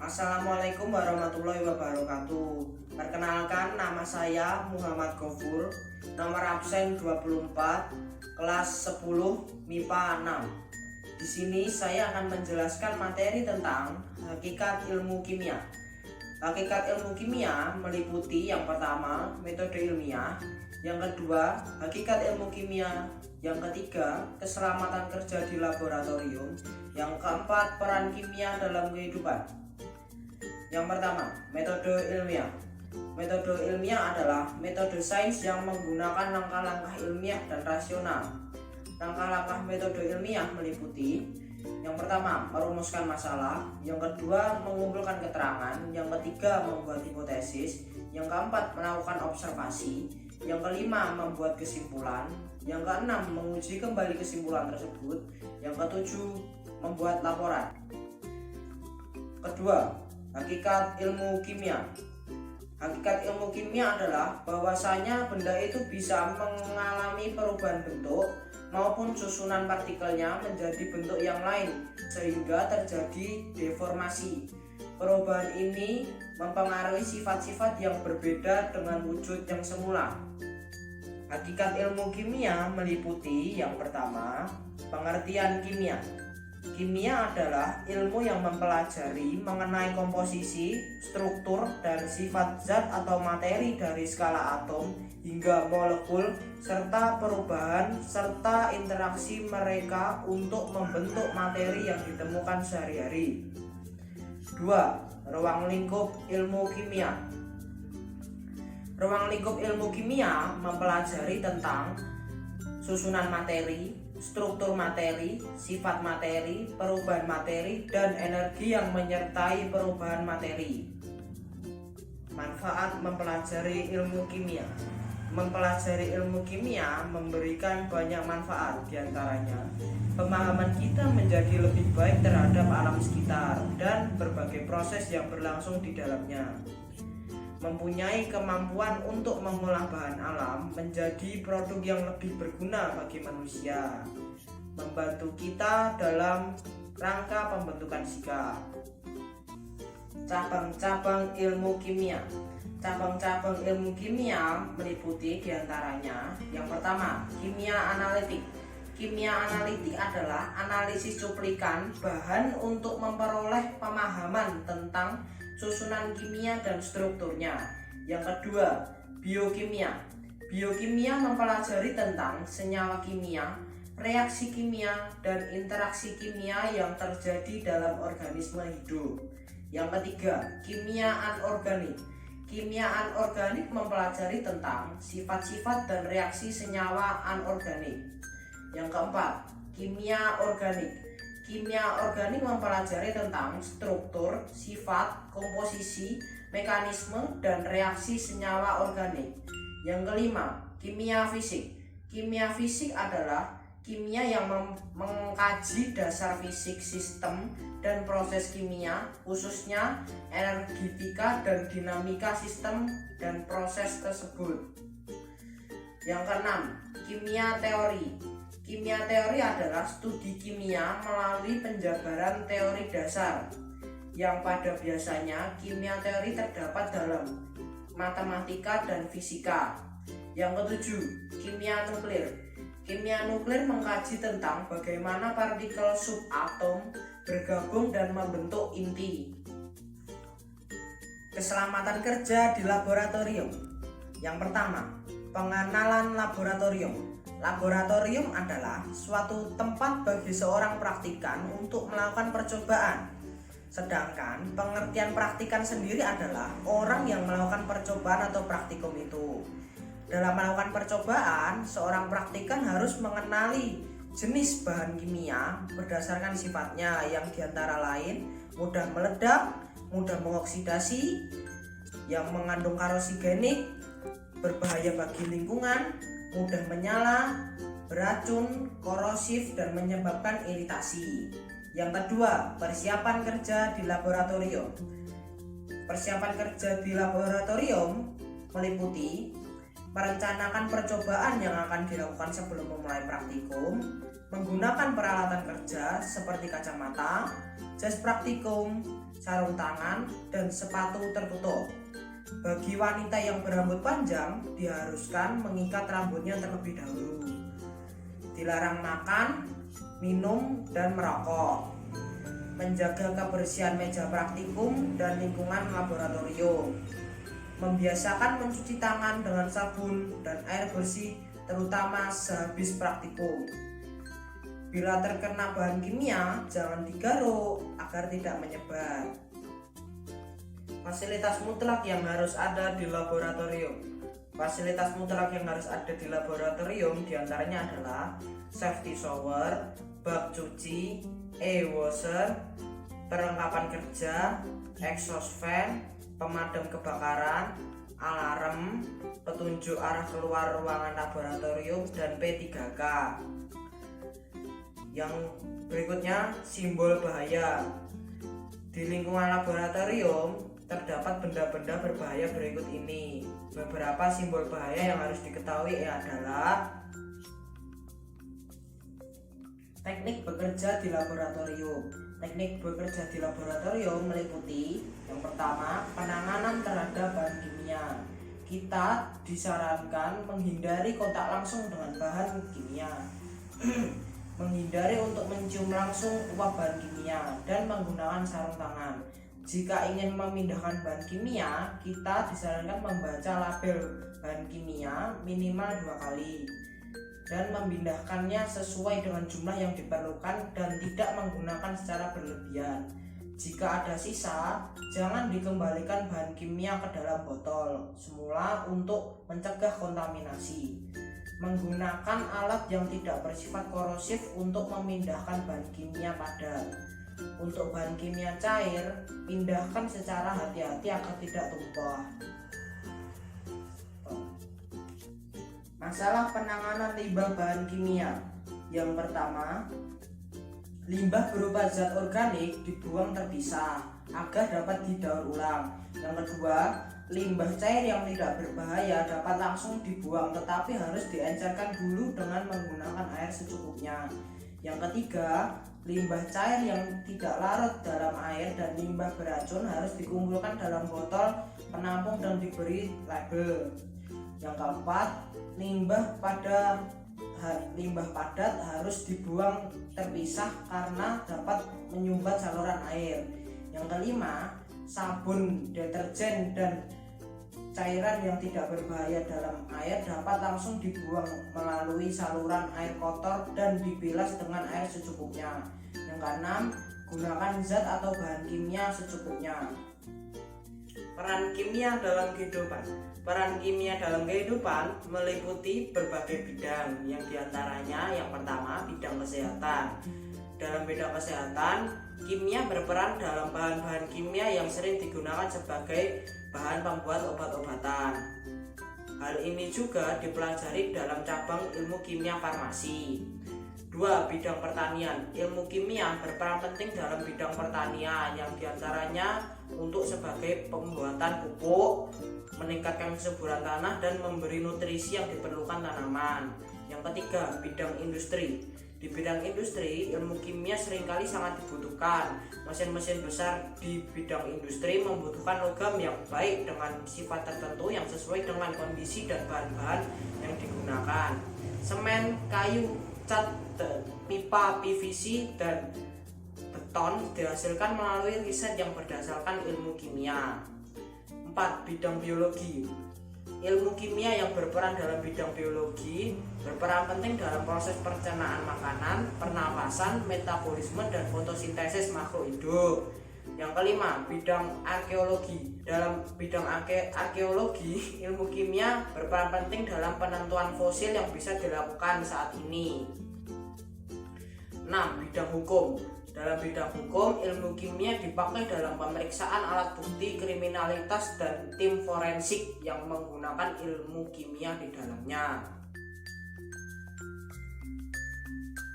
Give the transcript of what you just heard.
Assalamualaikum warahmatullahi wabarakatuh. Perkenalkan, nama saya Muhammad Gofur, nomor absen 24, kelas 10 MIPA 6. Di sini saya akan menjelaskan materi tentang hakikat ilmu kimia. Hakikat ilmu kimia meliputi yang pertama, metode ilmiah, yang kedua, hakikat ilmu kimia, yang ketiga, keselamatan kerja di laboratorium, yang keempat, peran kimia dalam kehidupan. Yang pertama, metode ilmiah. Metode ilmiah adalah metode sains yang menggunakan langkah-langkah ilmiah dan rasional. Langkah-langkah metode ilmiah meliputi yang pertama, merumuskan masalah, yang kedua, mengumpulkan keterangan, yang ketiga, membuat hipotesis, yang keempat, melakukan observasi, yang kelima, membuat kesimpulan, yang keenam, menguji kembali kesimpulan tersebut, yang ketujuh, membuat laporan. Kedua, hakikat ilmu kimia. Hakikat ilmu kimia adalah bahwasanya benda itu bisa mengalami perubahan bentuk maupun susunan partikelnya menjadi bentuk yang lain sehingga terjadi deformasi. Perubahan ini mempengaruhi sifat-sifat yang berbeda dengan wujud yang semula. Hakikat ilmu kimia meliputi yang pertama, pengertian kimia. Kimia adalah ilmu yang mempelajari mengenai komposisi, struktur, dan sifat zat atau materi dari skala atom hingga molekul serta perubahan serta interaksi mereka untuk membentuk materi yang ditemukan sehari-hari. 2. Ruang lingkup ilmu kimia. Ruang lingkup ilmu kimia mempelajari tentang susunan materi, struktur materi, sifat materi, perubahan materi, dan energi yang menyertai perubahan materi. Manfaat mempelajari ilmu kimia. Mempelajari ilmu kimia memberikan banyak manfaat, diantaranya pemahaman kita menjadi lebih baik terhadap alam sekitar dan berbagai proses yang berlangsung di dalamnya. Mempunyai kemampuan untuk mengolah bahan alam menjadi produk yang lebih berguna bagi manusia, membantu kita dalam rangka pembentukan sikap. Cabang-cabang ilmu kimia. Cabang-cabang ilmu kimia meliputi diantaranya yang pertama, kimia analitik. Kimia analitik adalah analisis cuplikan bahan untuk memperoleh pemahaman tentang susunan kimia dan strukturnya. Yang kedua, biokimia. Biokimia mempelajari tentang senyawa kimia, reaksi kimia, dan interaksi kimia yang terjadi dalam organisme hidup. Yang ketiga, kimia anorganik. Kimia anorganik mempelajari tentang sifat-sifat dan reaksi senyawa anorganik. Yang keempat, kimia organik. Kimia organik mempelajari tentang struktur, sifat, komposisi, mekanisme, dan reaksi senyawa organik. Yang kelima, kimia fisik. Kimia fisik adalah kimia yang mengkaji dasar fisik sistem dan proses kimia, khususnya energetika dan dinamika sistem dan proses tersebut. Yang keenam, kimia teori. Kimia teori adalah studi kimia melalui penjabaran teori dasar, yang pada biasanya kimia teori terdapat dalam matematika dan fisika. Yang ketujuh, kimia nuklir. Kimia nuklir mengkaji tentang bagaimana partikel subatom bergabung dan membentuk inti. Keselamatan kerja di laboratorium. Yang pertama, pengenalan laboratorium. Laboratorium adalah suatu tempat bagi seorang praktikan untuk melakukan percobaan. Sedangkan pengertian praktikan sendiri adalah orang yang melakukan percobaan atau praktikum itu. Dalam melakukan percobaan, seorang praktikan harus mengenali jenis bahan kimia berdasarkan sifatnya yang diantara lain mudah meledak, mudah mengoksidasi, yang mengandung karosinogenik, berbahaya bagi lingkungan, mudah menyala, beracun, korosif, dan menyebabkan iritasi. Yang kedua, persiapan kerja di laboratorium. Persiapan kerja di laboratorium meliputi merencanakan percobaan yang akan dilakukan sebelum memulai praktikum, menggunakan peralatan kerja seperti kacamata, jas praktikum, sarung tangan, dan sepatu tertutup. Bagi wanita yang berambut panjang, diharuskan mengikat rambutnya terlebih dahulu. Dilarang makan, minum, dan merokok. Menjaga kebersihan meja praktikum dan lingkungan laboratorium. Membiasakan mencuci tangan dengan sabun dan air bersih, terutama sehabis praktikum. Bila terkena bahan kimia, jangan digaruk agar tidak menyebar. Fasilitas mutlak yang harus ada di laboratorium. Fasilitas mutlak yang harus ada di laboratorium diantaranya adalah safety shower, bak cuci, e-washer, perlengkapan kerja, exhaust fan, pemadam kebakaran, alarm, petunjuk arah keluar ruangan laboratorium, dan P3K. Yang berikutnya, simbol bahaya. Di lingkungan laboratorium terdapat benda-benda berbahaya berikut ini. Beberapa simbol bahaya yang harus diketahui adalah teknik bekerja di laboratorium. Teknik bekerja di laboratorium meliputi yang pertama, penanganan terhadap bahan kimia. Kita disarankan menghindari kontak langsung dengan bahan kimia. Menghindari untuk mencium langsung uap bahan kimia dan menggunakan sarung tangan. Jika ingin memindahkan bahan kimia, kita disarankan membaca label bahan kimia minimal 2 kali dan memindahkannya sesuai dengan jumlah yang diperlukan dan tidak menggunakan secara berlebihan. Jika ada sisa, jangan dikembalikan bahan kimia ke dalam botol semula untuk mencegah kontaminasi. Menggunakan alat yang tidak bersifat korosif untuk memindahkan bahan kimia padat. Untuk bahan kimia cair, pindahkan secara hati-hati agar tidak tumpah. Masalah penanganan limbah bahan kimia. Yang pertama, limbah berupa zat organik dibuang terpisah agar dapat didaur ulang. Yang kedua, limbah cair yang tidak berbahaya dapat langsung dibuang tetapi harus diencerkan dulu dengan menggunakan air secukupnya. Yang ketiga, limbah cair yang tidak larut dalam air dan limbah beracun harus dikumpulkan dalam botol penampung dan diberi label. Yang keempat, limbah padat harus dibuang terpisah karena dapat menyumbat saluran air. Yang kelima, sabun, deterjen, dan cairan yang tidak berbahaya dalam air dapat langsung dibuang melalui saluran air kotor dan dibilas dengan air secukupnya. Yang keenam, gunakan zat atau bahan kimia secukupnya. Peran kimia dalam kehidupan. Peran kimia dalam kehidupan meliputi berbagai bidang, yang diantaranya yang pertama bidang kesehatan. Dalam bidang kesehatan, kimia berperan dalam bahan-bahan kimia yang sering digunakan sebagai bahan pembuat obat-obatan. Hal ini juga dipelajari dalam cabang ilmu kimia farmasi. 2. Bidang pertanian. Ilmu kimia berperan penting dalam bidang pertanian, yang diantaranya untuk sebagai pembuatan pupuk, meningkatkan kesuburan tanah, dan memberi nutrisi yang diperlukan tanaman. Yang ketiga, bidang industri. Di bidang industri, ilmu kimia seringkali sangat dibutuhkan. Mesin-mesin besar di bidang industri membutuhkan logam yang baik dengan sifat tertentu yang sesuai dengan kondisi dan bahan-bahan yang digunakan. Semen, kayu, cat, pipa PVC, dan beton dihasilkan melalui riset yang berdasarkan ilmu kimia. 4. Bidang biologi. Ilmu kimia yang berperan dalam bidang biologi berperan penting dalam proses pencernaan makanan, pernapasan, metabolisme, dan fotosintesis makhluk hidup. Yang kelima, bidang arkeologi. Dalam bidang arkeologi, ilmu kimia berperan penting dalam penentuan fosil yang bisa dilakukan saat ini. 6. Bidang hukum. Dalam bidang hukum, ilmu kimia dipakai dalam pemeriksaan alat bukti kriminalitas dan tim forensik yang menggunakan ilmu kimia di dalamnya.